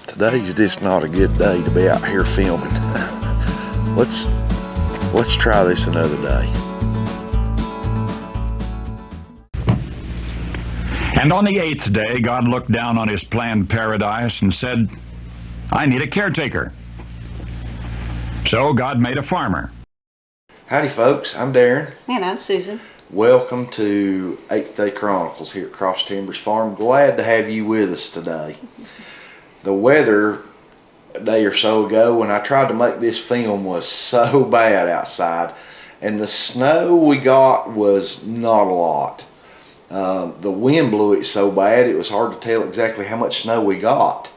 Today's just not a good day to be out here filming. Let's try this another day. And on the 8th day, God looked down on his planned paradise and said, I need a caretaker. So God made a farmer. Howdy folks, I'm Darren. And I'm Susan. Welcome to 8th Day Chronicles here at Cross Timbers Farm. Glad to have you with us today. The weather a day or so ago when I tried to make this film was so bad outside, and the snow we got was not a lot. The wind blew it so bad it was hard to tell exactly how much snow we got,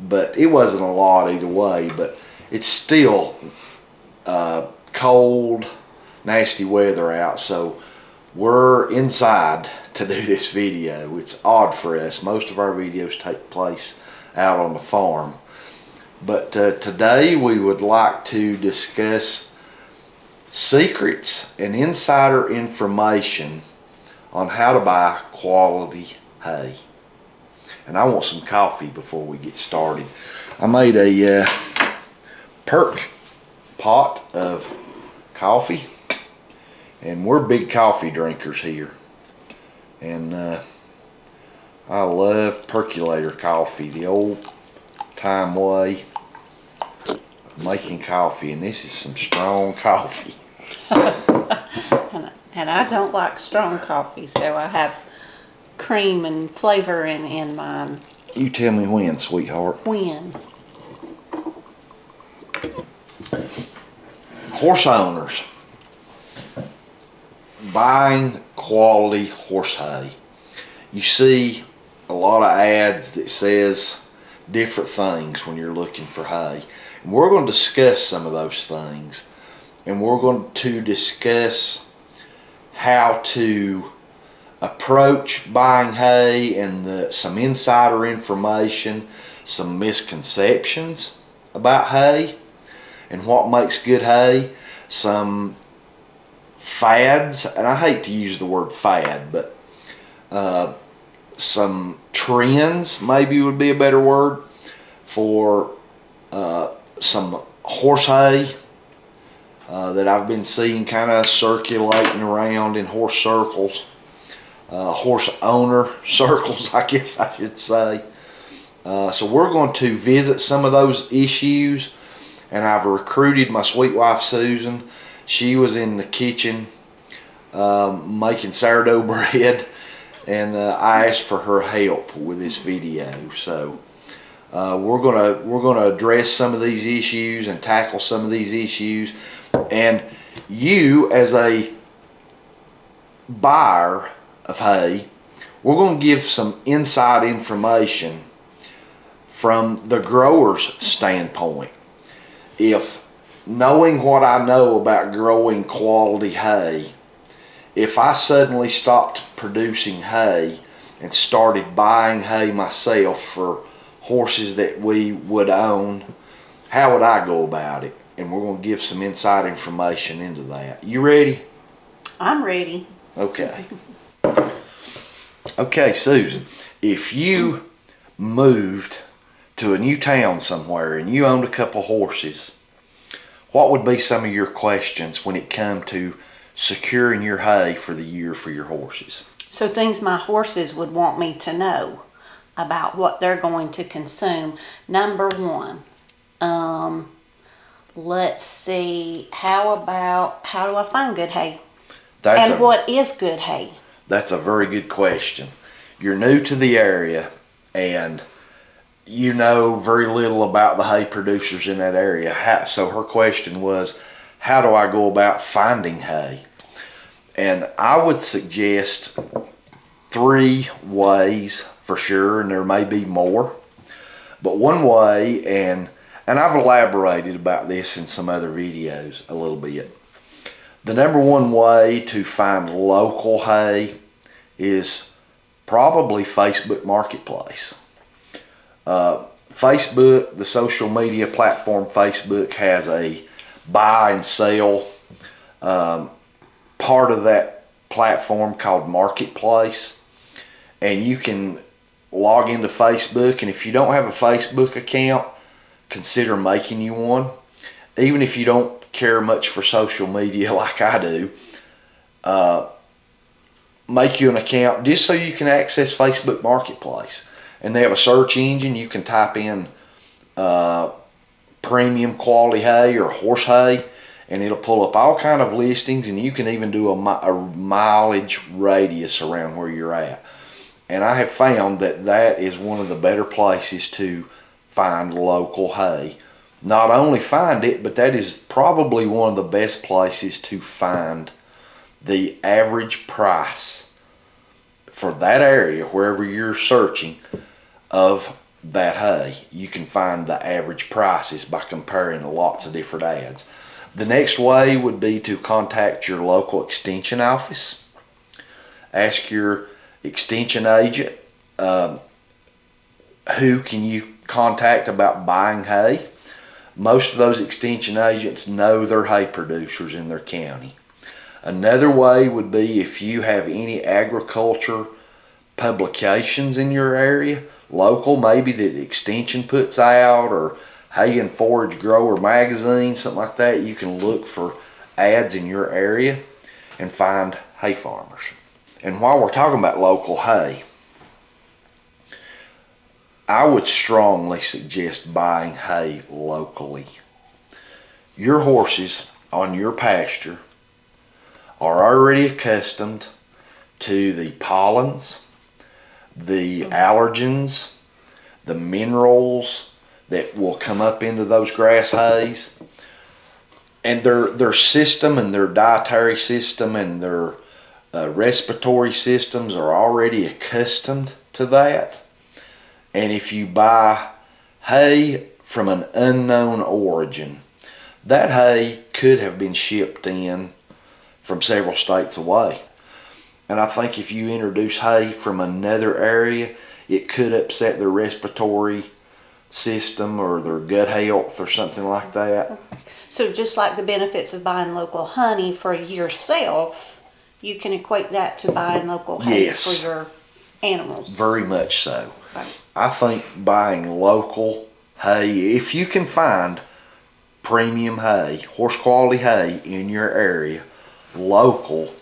but it wasn't a lot either way. But it's still cold, nasty weather out, so we're inside to do this video. It's odd for us. Most of our videos take place out on the farm, but today we would like to discuss secrets and insider information on how to buy quality hay. And I want some coffee before we get started. I made a perk pot of coffee, and we're big coffee drinkers here, and I love percolator coffee, the old time way of making coffee, and this is some strong coffee. And I don't like strong coffee, so I have cream and flavor in mine. You tell me when, sweetheart. When? Horse owners buying quality horse hay. You see a lot of ads that says different things when you're looking for hay, and we're going to discuss some of those things, and we're going to discuss how to approach buying hay and some insider information, some misconceptions about hay and what makes good hay, some fads, and I hate to use the word fad, but some trends maybe would be a better word for some horse hay that I've been seeing kind of circulating around in horse circles, horse owner circles, I guess I should say. So we're going to visit some of those issues, and I've recruited my sweet wife Susan. She was in the kitchen making sourdough bread, and I asked for her help with this video. So we're gonna address some of these issues and tackle some of these issues, and you as a buyer of hay, we're going to give some inside information from the grower's standpoint. If knowing what I know about growing quality hay, if I suddenly stopped producing hay and started buying hay myself for horses that we would own, how would I go about it? And we're going to give some inside information into that. You ready? I'm ready. Okay. Okay, Susan, if you moved to a new town somewhere and you owned a couple horses, what would be some of your questions when it come to securing your hay for the year for your horses? So things my horses would want me to know about what they're going to consume. Number one, let's see, how do I find good hay? What is good hay? That's a very good question. You're new to the area and you know very little about the hay producers in that area. So her question was, how do I go about finding hay? And I would suggest 3 ways for sure, and there may be more. But one way, and I've elaborated about this in some other videos a little bit. The number one way to find local hay is probably Facebook Marketplace. Facebook, the social media platform Facebook, has a buy and sell part of that platform called Marketplace, and you can log into Facebook, and if you don't have a Facebook account, consider making you one. Even if you don't care much for social media like I do, make you an account just so you can access Facebook Marketplace. And they have a search engine. You can type in premium quality hay or horse hay, and it'll pull up all kind of listings, and you can even do a mileage radius around where you're at. And I have found that that is one of the better places to find local hay. Not only find it, but that is probably one of the best places to find the average price for that area, wherever you're searching, of that hay. You can find the average prices by comparing lots of different ads. The next way would be to contact your local extension office. Ask your extension agent who can you contact about buying hay. Most of those extension agents know their hay producers in their county. Another way would be if you have any agriculture publications in your area, local, maybe that extension puts out, or Hay and Forage Grower magazine, something like that. You can look for ads in your area and find hay farmers. And while we're talking about local hay, I would strongly suggest buying hay locally. Your horses on your pasture are already accustomed to the pollens, the allergens, the minerals that will come up into those grass hays. And their system and their dietary system and their respiratory systems are already accustomed to that. And if you buy hay from an unknown origin, that hay could have been shipped in from several states away. And I think if you introduce hay from another area, it could upset their respiratory system or their gut health or something like that. So just like the benefits of buying local honey for yourself, you can equate that to buying local hay for your animals. Very much so. Right. I think buying local hay, if you can find premium hay, horse quality hay in your area, local,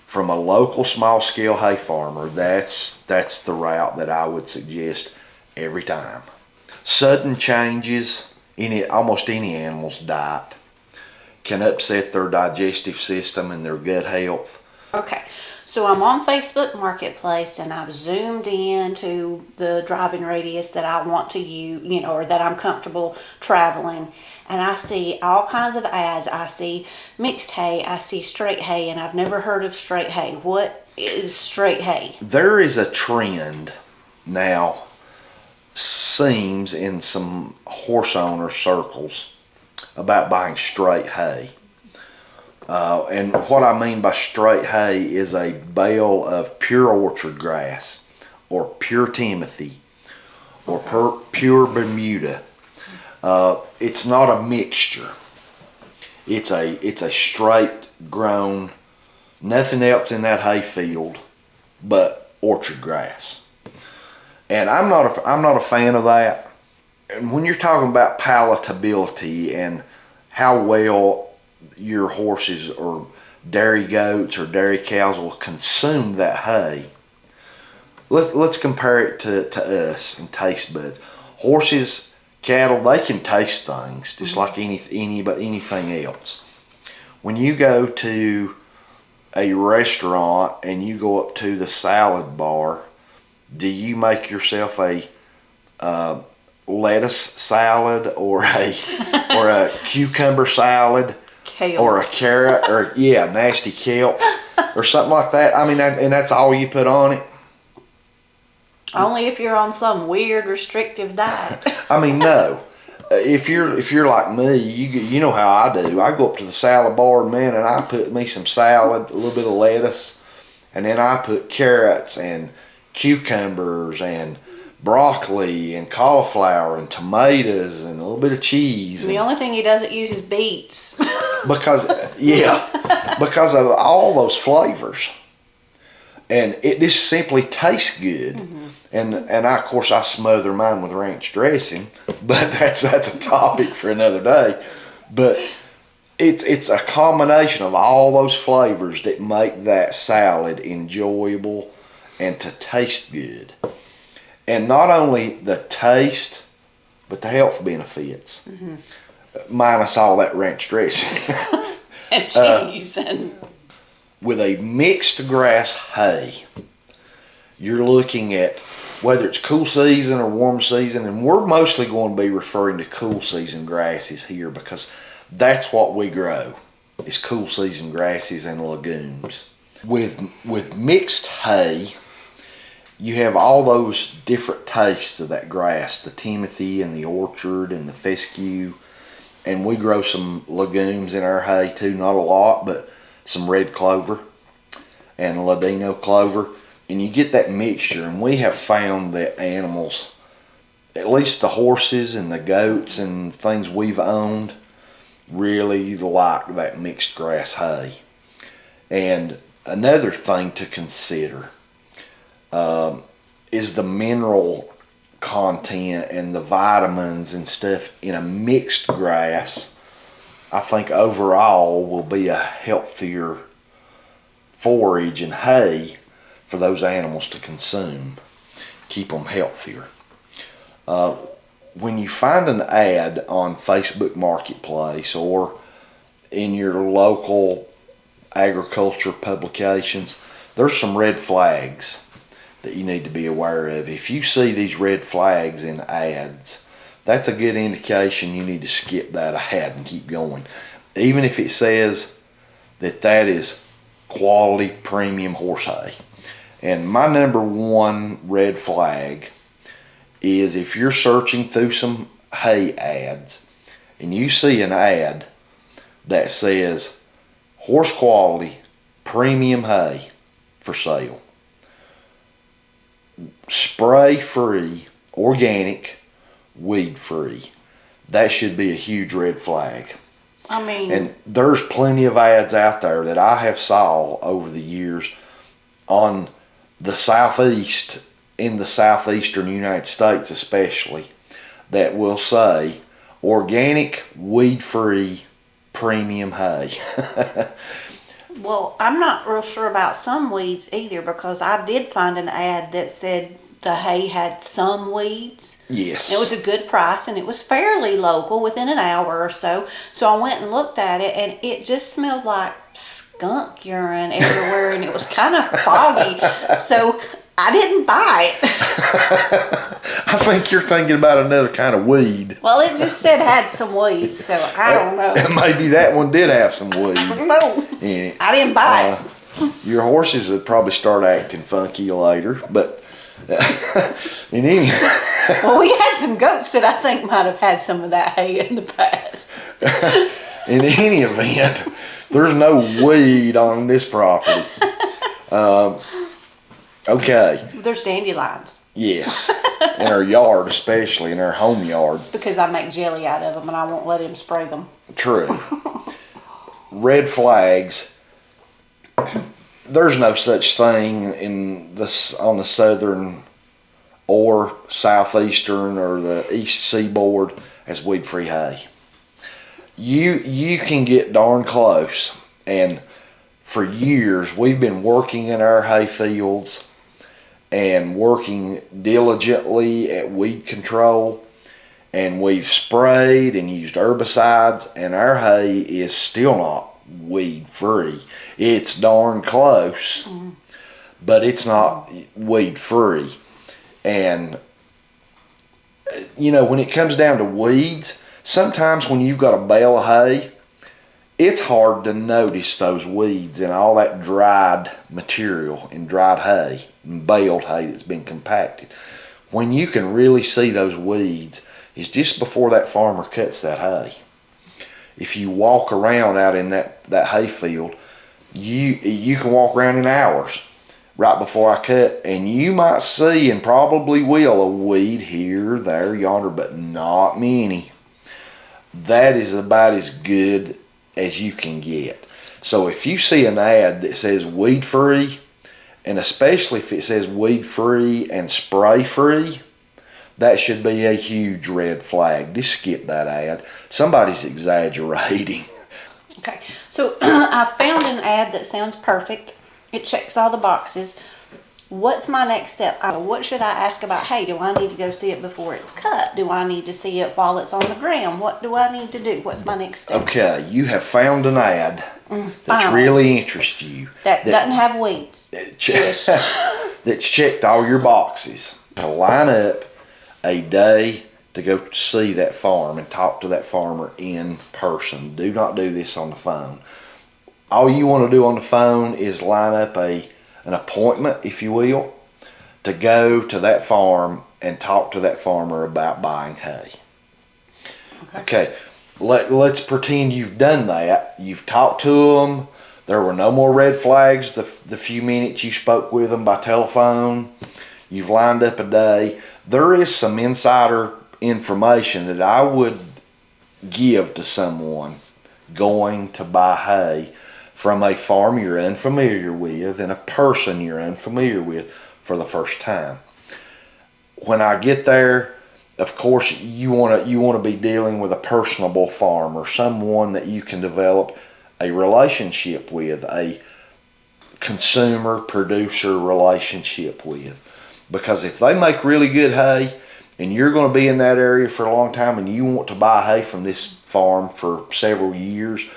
from a local small scale hay farmer, that's the route that I would suggest every time. Sudden changes in almost any animal's diet can upset their digestive system and their gut health. Okay, so I'm on Facebook Marketplace and I've zoomed in to the driving radius that I want to use, or that I'm comfortable traveling. And I see all kinds of ads. I see mixed hay, I see straight hay, and I've never heard of straight hay. What is straight hay? There is a trend now, seems in some horse owner circles, about buying straight hay. And what I mean by straight hay is a bale of pure orchard grass, or pure Timothy, or pure Bermuda. It's not a mixture. It's a straight grown, nothing else in that hay field but orchard grass. And I'm not a fan of that. And when you're talking about palatability and how well your horses or dairy goats or dairy cows will consume that hay, let's compare it to us and taste buds. Horses, cattle, they can taste things just like anything else. When you go to a restaurant and you go up to the salad bar, do you make yourself a lettuce salad or a cucumber salad, Kale. or a carrot, or nasty kelp or something like that? I mean, and that's all you put on it? Only if you're on some weird restrictive diet. I mean, no. If you're like me, you know how I do. I go up to the salad bar, man, and I put me some salad, a little bit of lettuce, and then I put carrots and cucumbers and broccoli and cauliflower and tomatoes and a little bit of cheese. The only thing he doesn't use is beets. because of all those flavors. And it just simply tastes good. And of course I smother mine with ranch dressing, but that's a topic for another day. But it's a combination of all those flavors that make that salad enjoyable and to taste good. And not only the taste, but the health benefits, minus all that ranch dressing. And cheese and With a mixed grass hay, you're looking at whether it's cool season or warm season, and we're mostly going to be referring to cool season grasses here because that's what we grow, is cool season grasses and legumes. With mixed hay, you have all those different tastes of that grass, the Timothy and the orchard and the fescue, and we grow some legumes in our hay too, not a lot, but some red clover and ladino clover, and you get that mixture. And we have found that animals, at least the horses and the goats and things we've owned, really like that mixed grass hay. And another thing to consider is the mineral content and the vitamins and stuff in a mixed grass. I think overall will be a healthier forage and hay for those animals to consume, keep them healthier. When you find an ad on Facebook Marketplace or in your local agriculture publications, there's some red flags that you need to be aware of. If you see these red flags in ads, that's a good indication you need to skip that ad and keep going. Even if it says that that is quality premium horse hay. And my number one red flag is if you're searching through some hay ads and you see an ad that says horse quality premium hay for sale, spray free, organic, weed free, that should be a huge red flag. I mean, And there's plenty of ads out there that I have saw over the years on the southeast, in the southeastern United States especially, that will say organic, weed-free, premium hay. well, I'm not real sure about some weeds either, because I did find an ad that said the hay had some weeds. Yes. It was a good price and it was fairly local, within an hour or so. So I went and looked at it and it just smelled like skunk urine everywhere and it was kind of foggy. So I didn't buy it. I think you're thinking about another kind of weed. Well, it just said had some weeds, so I don't know. Maybe that one did have some weed I don't know. in it. I didn't buy it. Your horses would probably start acting funky later, but in any Well, we had some goats that I think might have had some of that hay in the past. in any event, there's no weed on this property. Okay. There's dandelions. Yes. In our yard, especially in our home yard. It's because I make jelly out of them and I won't let him spray them. True. Red flags. There's no such thing on the southern or southeastern or the east seaboard as weed-free hay. You can get darn close, and for years we've been working in our hay fields and working diligently at weed control, and we've sprayed and used herbicides, and our hay is still not weed-free. It's darn close, but it's not weed-free. And you know, when it comes down to weeds, sometimes when you've got a bale of hay, it's hard to notice those weeds and all that dried material and dried hay and baled hay that's been compacted. When you can really see those weeds is just before that farmer cuts that hay. If you walk around out in that hay field, you can walk around in hours right before I cut, and you might see, and probably will, a weed here, there, yonder, but not many. That is about as good as you can get. So if you see an ad that says weed free And especially if it says weed free and spray free, that should be a huge red flag. Just skip that ad. Somebody's exaggerating. Okay, so I found an ad that sounds perfect. It checks all the boxes. What's my next step? What should I ask about? Hey, do I need to go see it before it's cut? Do I need to see it while it's on the ground? What do I need to do? What's my next step? Okay, you have found an ad that's finally. really interests you. That doesn't have weeds. That's checked all your boxes. To line up a day to go see that farm and talk to that farmer in person. Do not do this on the phone. All you want to do on the phone is line up an appointment, if you will, to go to that farm and talk to that farmer about buying hay. Okay, let's pretend you've done that. You've talked to them. There were no more red flags the few minutes you spoke with them by telephone. You've lined up a day. There is some insider information that I would give to someone going to buy hay from a farm you're unfamiliar with and a person you're unfamiliar with for the first time. When I get there, of course, you want to be dealing with a personable farmer, someone that you can develop a relationship with, a consumer-producer relationship with. Because if they make really good hay and you're going to be in that area for a long time and you want to buy hay from this farm for several years,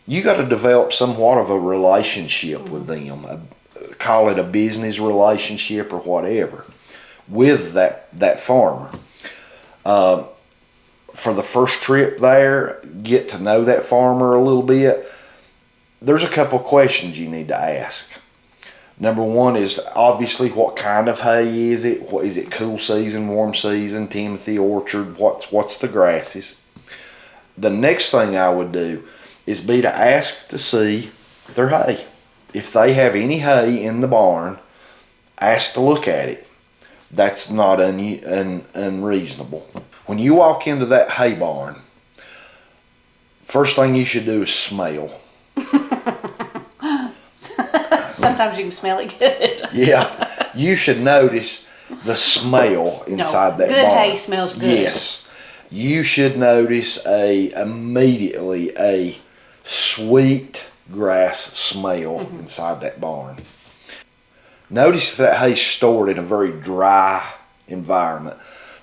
you got to develop somewhat of a relationship with them. Call it a business relationship or whatever with that farmer. For the first trip there, get to know that farmer a little bit. There's a couple questions you need to ask. Number one is obviously what kind of hay is it? What is it? Cool season, warm season, Timothy orchard? What's the grasses? The next thing I would do is be to ask to see their hay. If they have any hay in the barn, ask to look at it. That's not unreasonable. When you walk into that hay barn, first thing you should do is smell. Sometimes you can smell it good. Yeah, you should notice the smell inside that good barn. hay smells good. Yes, you should notice immediately a sweet grass smell inside that barn. Notice if that hay's stored in a very dry environment,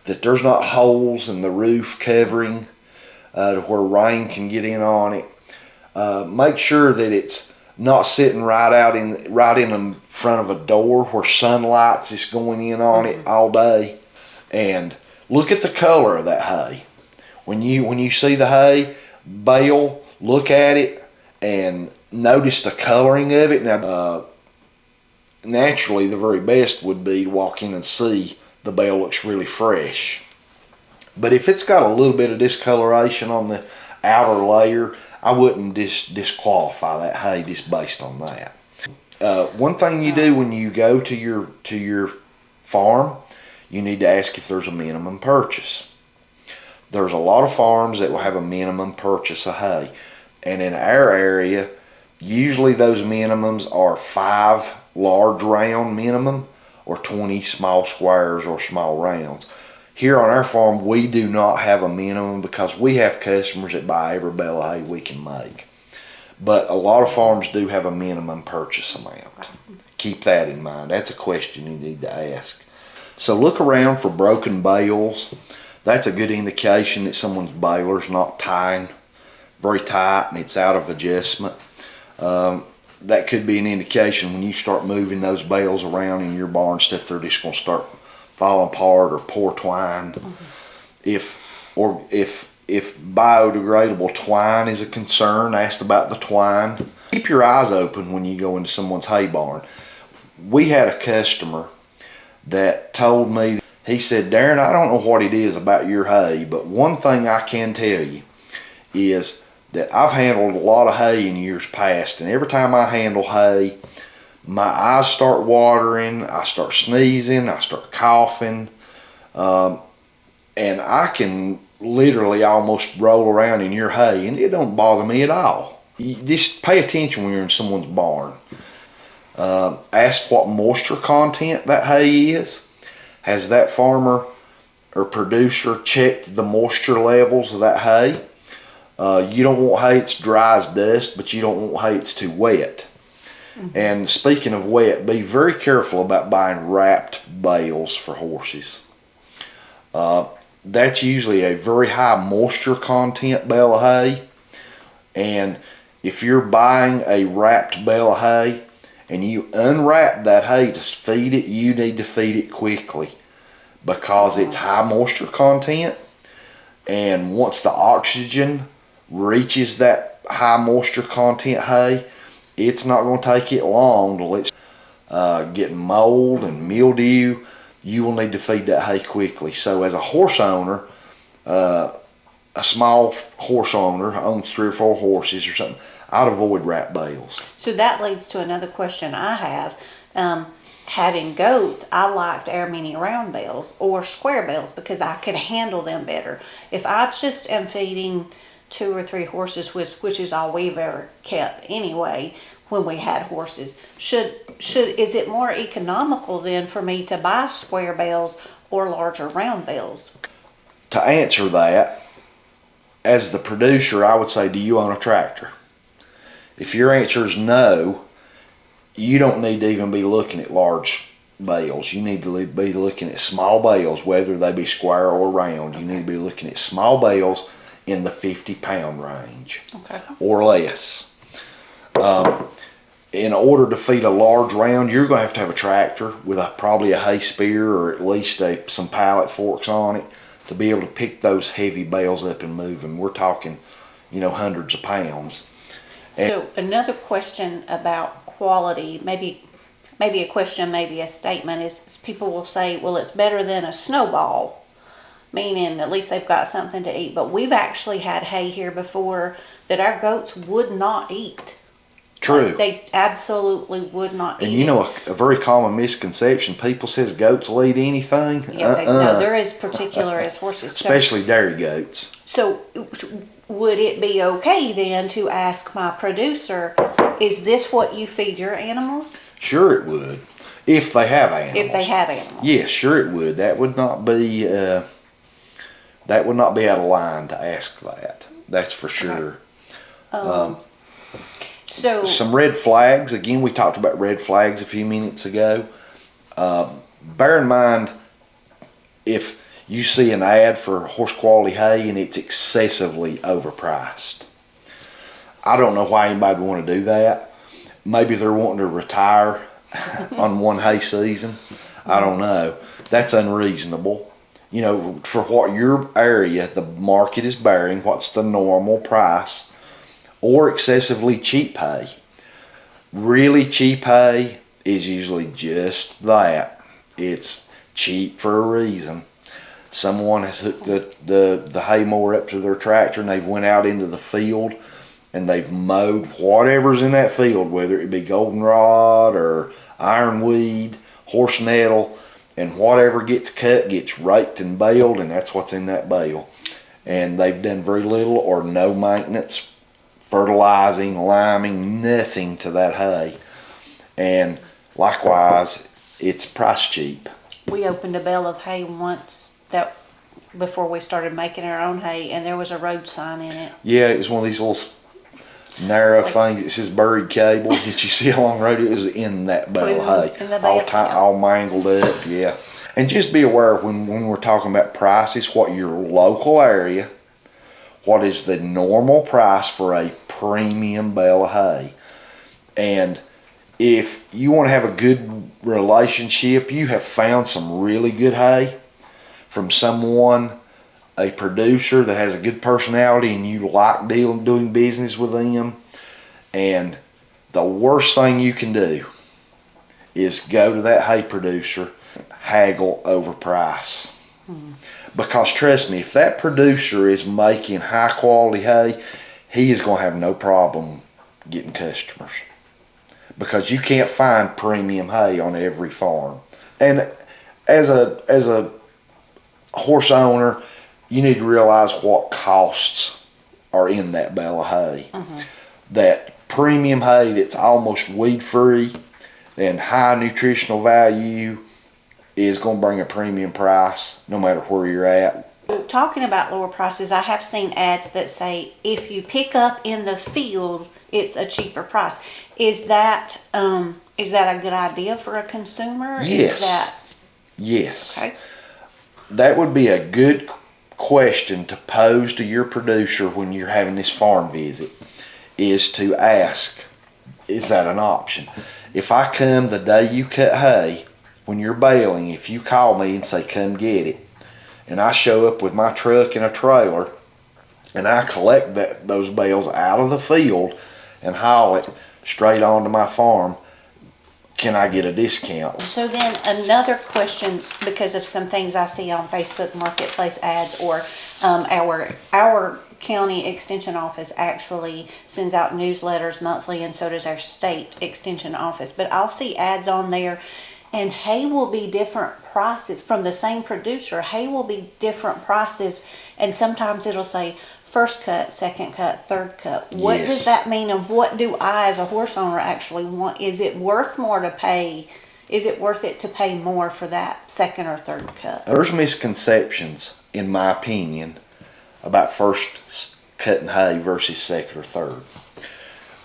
that there's not holes in the roof covering to where rain can get in on it. Make sure that it's not sitting right in front of a door where sunlight's just going in on it all day. And look at the color of that hay. When you see the hay bale, look at it and notice the coloring of it. Now, naturally, the very best would be to walk in and see the bale looks really fresh. But if it's got a little bit of discoloration on the outer layer, I wouldn't disqualify that hay just based on that. One thing you do when you go to your farm, you need to ask if there's a minimum purchase. There's a lot of farms that will have a minimum purchase of hay. And in our area, usually those minimums are 5 large round minimum or 20 small squares or small rounds. Here on our farm, we do not have a minimum because we have customers that buy every bale of hay we can make. But a lot of farms do have a minimum purchase amount. Keep that in mind. That's a question you need to ask. So look around for broken bales. That's a good indication that someone's baler's not tying very tight and it's out of adjustment. That could be an indication when you start moving those bales around in your barn stuff, they're just going to start falling apart or poor twine. If biodegradable twine is a concern, ask about the twine. Keep your eyes open when you go into someone's hay barn. We had a customer that told me, he said, Darren, I don't know what it is about your hay, but one thing I can tell you is that I've handled a lot of hay in years past, and every time I handle hay, my eyes start watering, I start sneezing, I start coughing, and I can literally almost roll around in your hay, and it don't bother me at all. You just pay attention when you're in someone's barn. Ask what moisture content that hay is. Has that farmer or producer checked the moisture levels of that hay? You don't want hay that's dry as dust, but you don't want hay that's too wet. And speaking of wet, be very careful about buying wrapped bales for horses. That's usually a very high moisture content bale of hay. And if you're buying a wrapped bale of hay and you unwrap that hay to feed it, you need to feed it quickly because it's high moisture content. And once the oxygen reaches that high moisture content hay, it's not going to take it long till it's getting mold and mildew. You will need to feed that hay quickly. So as a horse owner, a small horse owner owns 3 or 4 horses or something, I'd avoid wrap bales. So that leads to another question I have. Having goats, I liked our mini round bales or square bales because I could handle them better. If I just am feeding 2 or 3 horses, which is all we've ever kept anyway, when we had horses, is it more economical then for me to buy square bales or larger round bales? To answer that, as the producer, I would say, do you own a tractor? If your answer is no, you don't need to even be looking at large bales. You need to be looking at small bales, whether they be square or round. You need to be looking at small bales in the 50-pound range or less. In order to feed a large round, you're going to have a tractor with probably a hay spear or at least some pallet forks on it to be able to pick those heavy bales up and move them. We're talking, hundreds of pounds. So another question about quality, maybe a question, maybe a statement, is people will say, well, it's better than a snowball, meaning at least they've got something to eat. But we've actually had hay here before that our goats would not eat. True. Like, they absolutely would not eat. And a very common misconception, people says goats will eat anything. Yeah, no, they're as particular as horses. Especially dairy goats. So would it be okay then to ask my producer, is this what you feed your animals? Sure it would. If they have animals. If they have animals. Yes, sure it would. That would not be out of line to ask that. That's for sure. So some red flags. Again, we talked about red flags a few minutes ago. Bear in mind, if you see an ad for horse quality hay and it's excessively overpriced, I don't know why anybody would want to do that. Maybe they're wanting to retire on one hay season. I don't know. That's unreasonable. For what your area, the market is bearing, what's the normal price, or excessively cheap hay. Really cheap hay is usually just that. It's cheap for a reason. Someone has hooked the hay mower up to their tractor and they've went out into the field and they've mowed whatever's in that field, whether it be goldenrod or ironweed, horse nettle, and whatever gets cut gets raked and baled, and that's what's in that bale. And they've done very little or no maintenance, fertilizing, liming, nothing to that hay. And likewise, it's price cheap. we opened a bale of hay once that before we started making our own hay, and there was a road sign in it. Yeah, it was one of these little narrow things. It says buried cable that you see along the road. It was in that bale of hay, all mangled up. Yeah, and just be aware when we're talking about prices, what your local area, what is the normal price for a premium bale of hay, and if you want to have a good relationship, you have found some really good hay from someone, a producer that has a good personality, and you like doing business with them. And the worst thing you can do is go to that hay producer, haggle over price. Because trust me, if that producer is making high quality hay, he is going to have no problem getting customers. Because you can't find premium hay on every farm. And as a horse owner, you need to realize what costs are in that bale of hay. That premium hay that's almost weed free, And high nutritional value is going to bring a premium price no matter where you're at. Talking about lower prices, I have seen ads that say if you pick up in the field, it's a cheaper price. Is that a good idea for a consumer? Yes. Yes. Okay. That would be a good question to pose to your producer when you're having this farm visit, is to ask, is that an option? If I come the day you cut hay, when you're baling, if you call me and say, come get it, and I show up with my truck and a trailer, and I collect those bales out of the field and haul it straight onto my farm, can I get a discount? So then another question, because of some things I see on Facebook Marketplace ads, or our county extension office actually sends out newsletters monthly, and so does our state extension office. But I'll see ads on there, and hay will be different prices from the same producer. Hay will be different prices, and sometimes it'll say first cut, second cut, third cut. What Yes. does that mean, and what do I as a horse owner actually want? Is it worth more to pay? Is it worth it to pay more for that second or third cut? There's misconceptions, in my opinion, about first cutting hay versus second or third.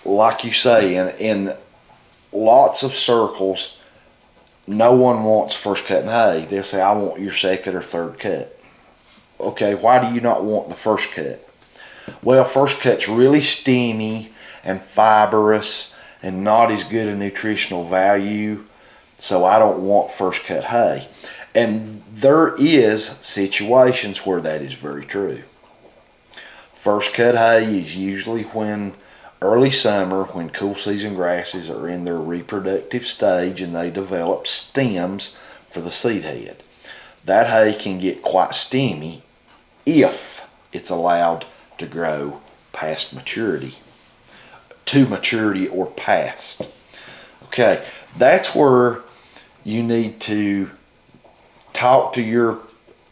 Like you say, in lots of circles, no one wants first cutting hay. They'll say, I want your second or third cut. Okay, why do you not want the first cut? Well, first cut's really steamy and fibrous and not as good a nutritional value, so I don't want first cut hay. And there is situations where that is very true. First cut hay is usually when early summer, when cool season grasses are in their reproductive stage and they develop stems for the seed head. That hay can get quite steamy if it's allowed to grow past maturity, to maturity or past. Okay, that's where you need to talk to your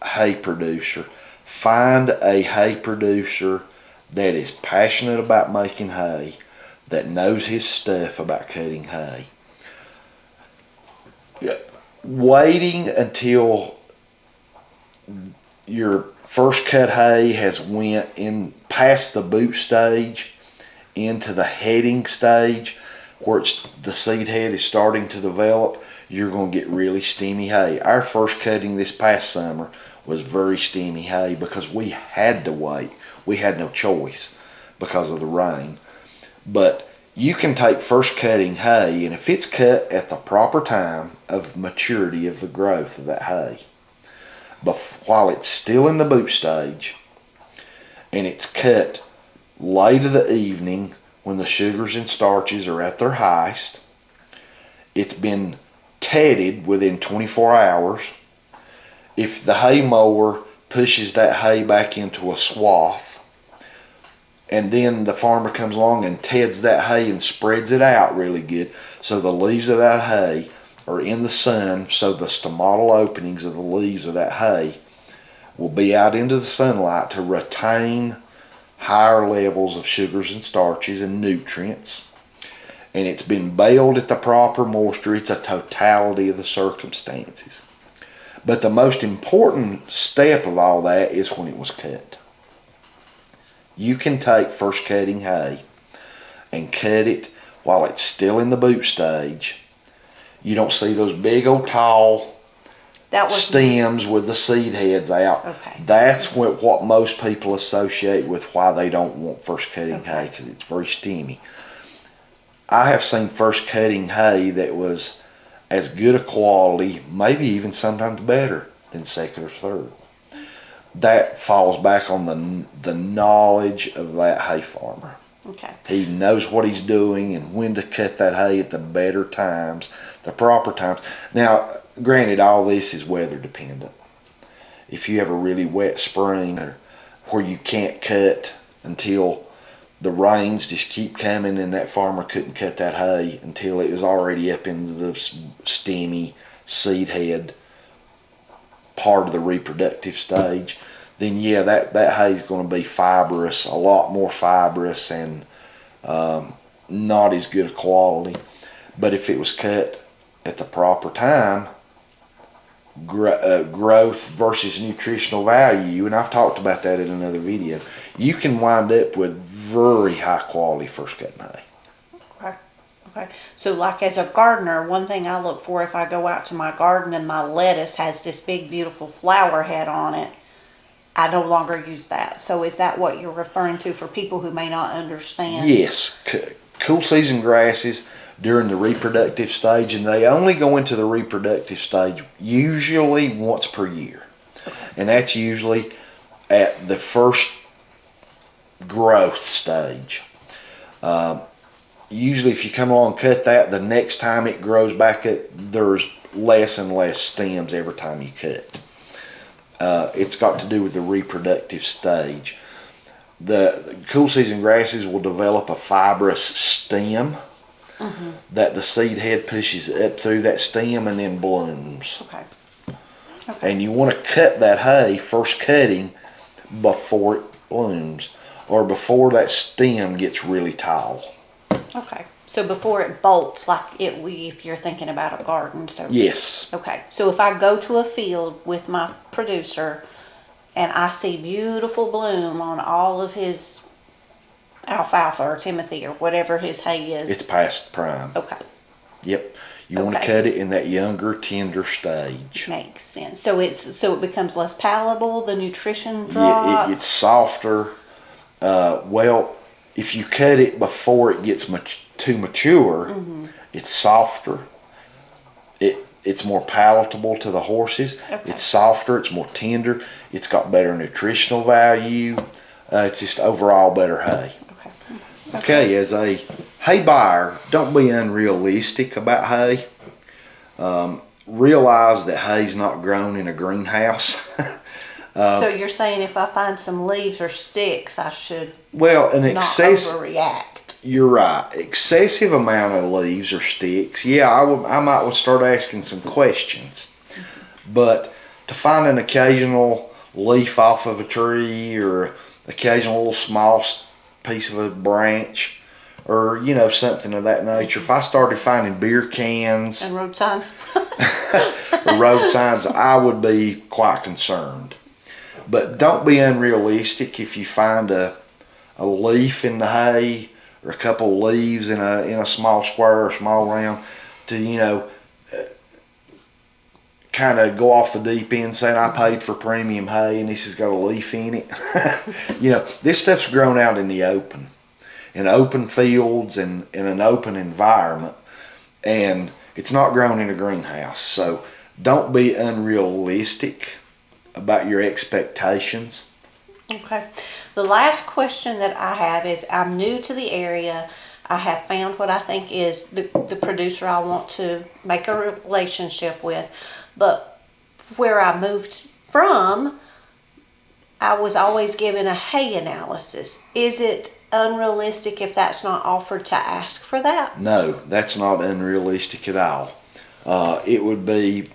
hay producer. Find a hay producer that is passionate about making hay, that knows his stuff about cutting hay. Waiting until your first cut hay has went in past the boot stage into the heading stage, where the seed head is starting to develop, you're going to get really steamy hay. Our first cutting this past summer was very steamy hay because we had to wait. We had no choice because of the rain. But you can take first cutting hay, and if it's cut at the proper time of maturity of the growth of that hay, but while it's still in the boot stage, and it's cut late in the evening when the sugars and starches are at their highest, it's been tedded within 24 hours. If the hay mower pushes that hay back into a swath, and then the farmer comes along and teds that hay and spreads it out really good, so the leaves of that hay are in the sun, so the stomatal openings of the leaves of that hay will be out into the sunlight to retain higher levels of sugars and starches and nutrients. And it's been baled at the proper moisture. It's a totality of the circumstances. But the most important step of all that is when it was cut. You can take first cutting hay and cut it while it's still in the boot stage. You don't see those big old tall stems with the seed heads out. Okay. That's what most people associate with why they don't want first cutting hay, because it's very steamy. I have seen first cutting hay that was as good a quality, maybe even sometimes better than second or third. That falls back on the knowledge of that hay farmer. Okay. He knows what he's doing and when to cut that hay at the better times, the proper times. Now, granted, all this is weather dependent. If you have a really wet spring or where you can't cut until the rains just keep coming, and that farmer couldn't cut that hay until it was already up into the steamy seed head part of the reproductive stage, then yeah, that hay is going to be fibrous, a lot more fibrous, and not as good a quality. But if it was cut at the proper time, growth versus nutritional value, and I've talked about that in another video, you can wind up with very high quality first cutting hay. Okay. Okay. So like as a gardener, one thing I look for if I go out to my garden and my lettuce has this big beautiful flower head on it, I no longer use that. So is that what you're referring to for people who may not understand? Yes. Cool season grasses during the reproductive stage, and they only go into the reproductive stage usually once per year. And that's usually at the first growth stage. Usually if you come along and cut that, the next time it grows back up, there's less and less stems every time you cut. It's got to do with the reproductive stage. The cool season grasses will develop a fibrous stem that the seed head pushes up through that stem and then blooms. Okay. And you want to cut that hay, first cutting, before it blooms or before that stem gets really tall. Okay. So before it bolts, like if you're thinking about a garden. So Yes. Okay. So if I go to a field with my producer and I see beautiful bloom on all of his alfalfa or Timothy or whatever his hay is. It's past prime. Okay. Yep. You want to cut it in that younger, tender stage. Makes sense. So it becomes less palatable, the nutrition drops. Yeah, it's softer. Well, if you cut it before it gets too mature, it's softer. It's more palatable to the horses. Okay. It's softer. It's more tender. It's got better nutritional value. It's just overall better hay. Okay, as a hay buyer, don't be unrealistic about hay. Realize that hay's not grown in a greenhouse. So you're saying if I find some leaves or sticks, I should not overreact. You're right. Excessive amount of leaves or sticks, I might start asking some questions. But to find an occasional leaf off of a tree or occasional little small piece of a branch or something of that nature, if I started finding beer cans and road signs or road signs, I would be quite concerned. But don't be unrealistic if you find a leaf in the hay or a couple of leaves in a small square or small round to kind of go off the deep end saying I paid for premium hay and this has got a leaf in it. This stuff's grown out in the open, in open fields and in an open environment, and it's not grown in a greenhouse. So don't be unrealistic about your expectations. Okay. The last question that I have is, I'm new to the area. I have found what I think is the producer I want to make a relationship with. But where I moved from, I was always given a hay analysis. Is it unrealistic if that's not offered to ask for that? No, that's not unrealistic at all. It would be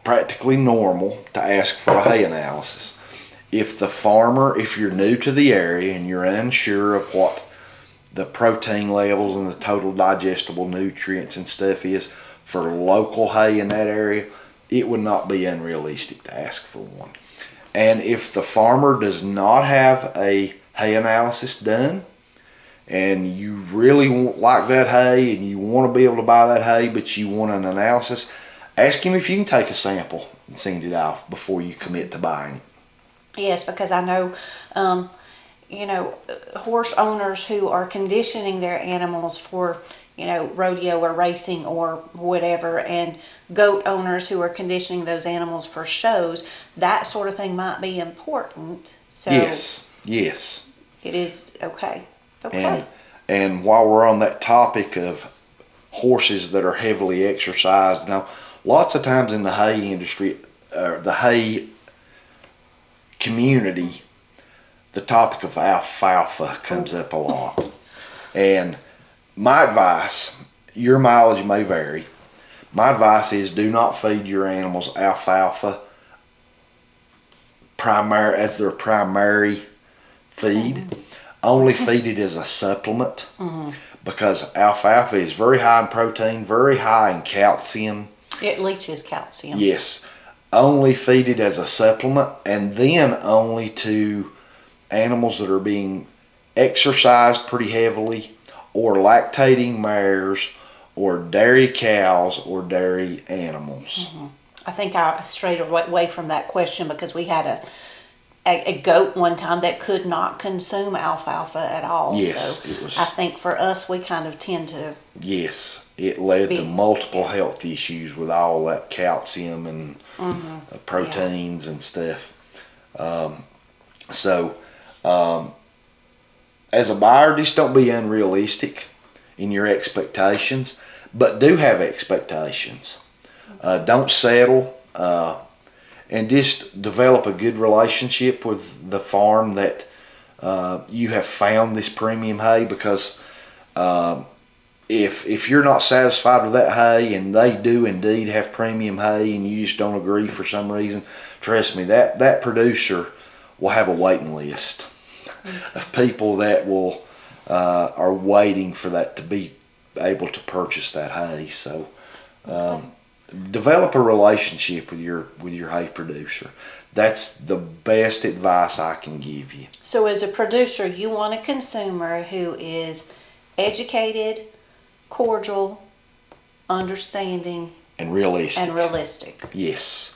practically normal to ask for a hay analysis. If you're new to the area and you're unsure of what the protein levels and the total digestible nutrients and stuff is for local hay in that area, it would not be unrealistic to ask for one. And if the farmer does not have a hay analysis done and you really like that hay and you want to be able to buy that hay but you want an analysis, ask him if you can take a sample and send it off before you commit to buying it. Yes, because I know, horse owners who are conditioning their animals for, rodeo or racing or whatever, and goat owners who are conditioning those animals for shows, that sort of thing might be important. So Yes. It is, okay. Okay. And while we're on that topic of horses that are heavily exercised, now, lots of times in the hay industry, the hay community, the topic of alfalfa comes up a lot. And my advice, your mileage may vary, my advice is do not feed your animals alfalfa as their primary feed. Only feed it as a supplement. because alfalfa is very high in protein, very high in calcium. It leaches calcium. Yes. Only feed it as a supplement, and then only to animals that are being exercised pretty heavily, or lactating mares, or dairy cows, or dairy animals. Mm-hmm. I think I strayed away from that question because we had a goat one time that could not consume alfalfa at all. Yes, so it was. I think for us, we kind of tend to. Yes, it led to multiple health issues with all that calcium and proteins and stuff. As a buyer, just don't be unrealistic in your expectations, but do have expectations. Don't settle, and just develop a good relationship with the farm that you have found this premium hay, because if you're not satisfied with that hay and they do indeed have premium hay and you just don't agree for some reason, trust me, that producer will have a waiting list of people that will are waiting for that to be able to purchase that hay. So develop a relationship with your hay producer. That's the best advice I can give you. So as a producer, you want a consumer who is educated, cordial, understanding, and realistic. Yes.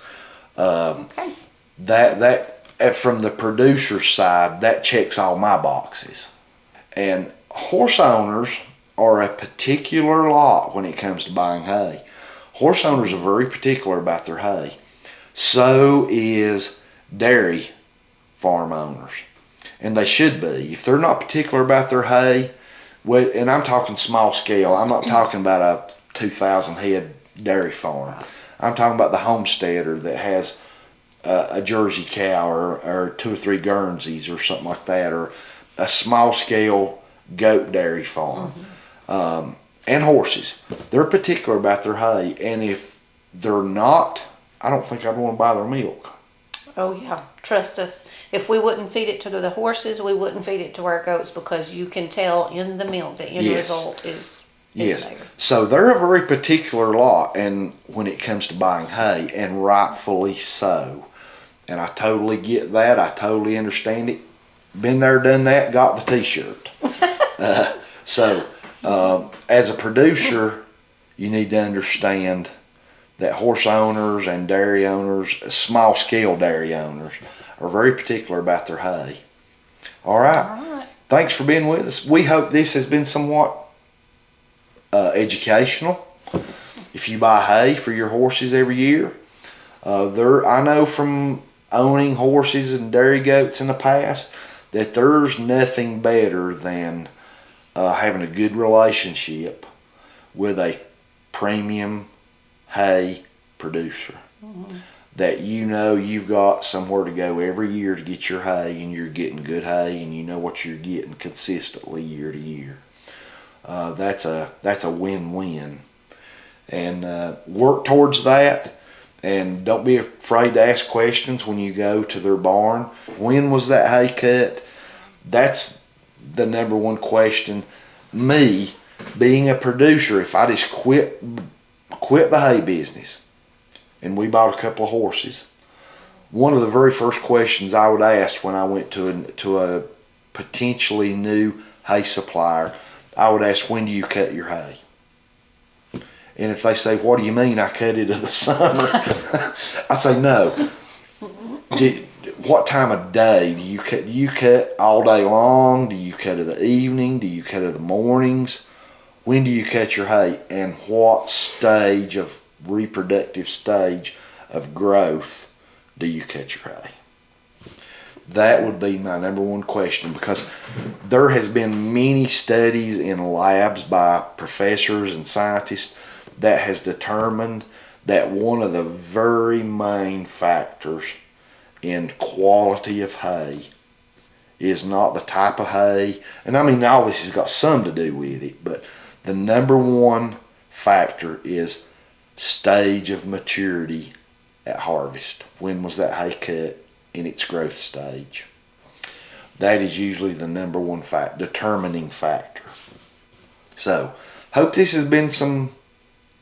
Okay. That from the producer's side, that checks all my boxes. And horse owners are a particular lot when it comes to buying hay. Horse owners are very particular about their hay. So is dairy farm owners. And they should be. If they're not particular about their hay, and I'm talking small scale, I'm not talking about a 2,000 head dairy farm. I'm talking about the homesteader that has a Jersey cow or 2 or 3 Guernseys or something like that, or a small scale goat dairy farm. And horses. They're particular about their hay, and if they're not, I don't think I'd want to buy their milk. Oh yeah, trust us. If we wouldn't feed it to the horses, we wouldn't feed it to our goats, because you can tell in the milk the end result is there. So they're a very particular lot, and when it comes to buying hay, and rightfully so. And I totally get that. I totally understand it. Been there, done that, got the t-shirt. As a producer, you need to understand that horse owners and dairy owners, small scale dairy owners, are very particular about their hay. All right. Thanks for being with us. We hope this has been somewhat educational. If you buy hay for your horses every year, I know from owning horses and dairy goats in the past that there's nothing better than having a good relationship with a premium hay producer. That you know you've got somewhere to go every year to get your hay, and you're getting good hay, and you know what you're getting consistently year to year. That's a win-win, and work towards that. And don't be afraid to ask questions when you go to their barn. When was that hay cut? That's the number one question. Me, being a producer, if I just quit the hay business and we bought a couple of horses, one of the very first questions I would ask when I went to a potentially new hay supplier, I would ask, when do you cut your hay? And if they say, what do you mean I cut it in the summer? I'd say, no. What time of day do you cut? Do you cut all day long? Do you cut in the evening? Do you cut in the mornings? When do you cut your hay? And what stage of reproductive stage of growth do you cut your hay? That would be my number one question, because there has been many studies in labs by professors and scientists that has determined that one of the very main factors in quality of hay is not the type of hay, and I mean all this has got some to do with it, but the number one factor is stage of maturity at harvest. When was that hay cut in its growth stage? That is usually the number one determining factor. So, hope this has been some.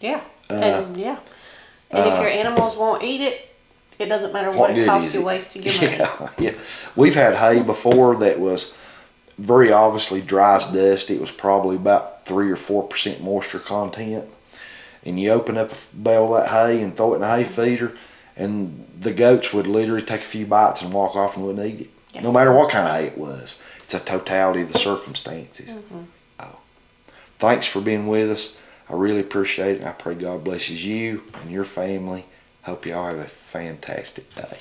Yeah. And if your animals won't eat it, it doesn't matter what it costs you wasting your money. Yeah. We've had hay before that was very obviously dry as dust. It was probably about 3 or 4% moisture content. And you open up a bale of that hay and throw it in a hay feeder, and the goats would literally take a few bites and walk off and wouldn't eat it. Yeah. No matter what kind of hay it was. It's a totality of the circumstances. Thanks for being with us. I really appreciate it. I pray God blesses you and your family. Hope you all have a fantastic day.